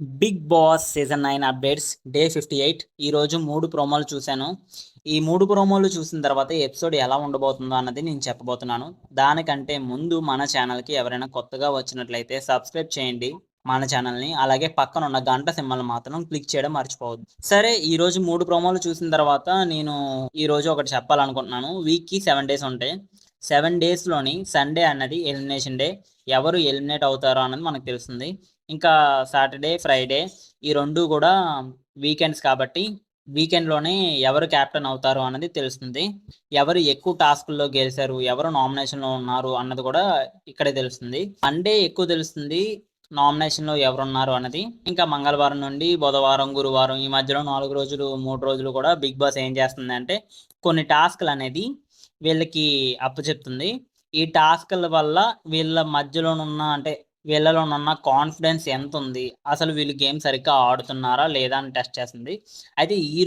Big Boss season 9 updates day 58. ఈరోజు 3 ప్రోమోలు చూశాను. ఈ 3 ప్రోమోలు చూసిన తర్వాత ఎపిసోడ్ ఎలా ఉండబోతుందో అన్నది నేను చెప్పబోతున్నాను. దానికంటే ముందు మన ఛానల్కి ఎవరైనా కొత్తగా వచ్చినట్లయితే సబ్స్క్రైబ్ చేయండి మన ఛానల్ని. అలాగే పక్కన ఉన్న గంట సింబల్ మాత్రం క్లిక్ చేయడం మర్చిపోవద్దు. సరే, ఈరోజు 3 ప్రోమోలు చూసిన తర్వాత నేను ఈరోజు ఒకటి చెప్పాలనుకుంటున్నాను. వీక్కి 7 డేస్ ఉంటాయి. 7 డేస్లోని సండే అన్నది ఎలిమినేషన్ డే. ఎవరు ఎలిమినేట్ అవుతారో అన్నది మనకు తెలుస్తుంది. ఇంకా సాటర్డే, ఫ్రైడే ఈ 2 కూడా వీకెండ్స్ కాబట్టి వీకెండ్‌లోనే ఎవరు క్యాప్టెన్ అవుతారు అన్నది తెలుస్తుంది. ఎవరు ఎక్కువ టాస్కుల్లో గెలిచారు, ఎవరు నామినేషన్‌లో ఉన్నారు అన్నది కూడా ఇక్కడే తెలుస్తుంది. మండే ఎక్కువ తెలుస్తుంది నామినేషన్‌లో ఎవరున్నారు అన్నది. ఇంకా మంగళవారం నుండి బుధవారం, గురువారం ఈ మధ్యలో 4 రోజులు, 3 రోజులు కూడా బిగ్ బాస్ ఏం చేస్తుందంటే కొన్ని టాస్క్‌లనేది వీళ్ళకి అప్పచెప్తుంది. ఈ టాస్క్‌ల వల్ల వీళ్ళ మధ్యలోనున్న అంటే వీళ్ళలోనున్న కాన్ఫిడెన్స్ ఎంతుంది, అసలు వీళ్ళు గేమ్ సరిగ్గా ఆడుతున్నారా లేదా అని టెస్ట్ చేస్తుంది. అయితే ఈ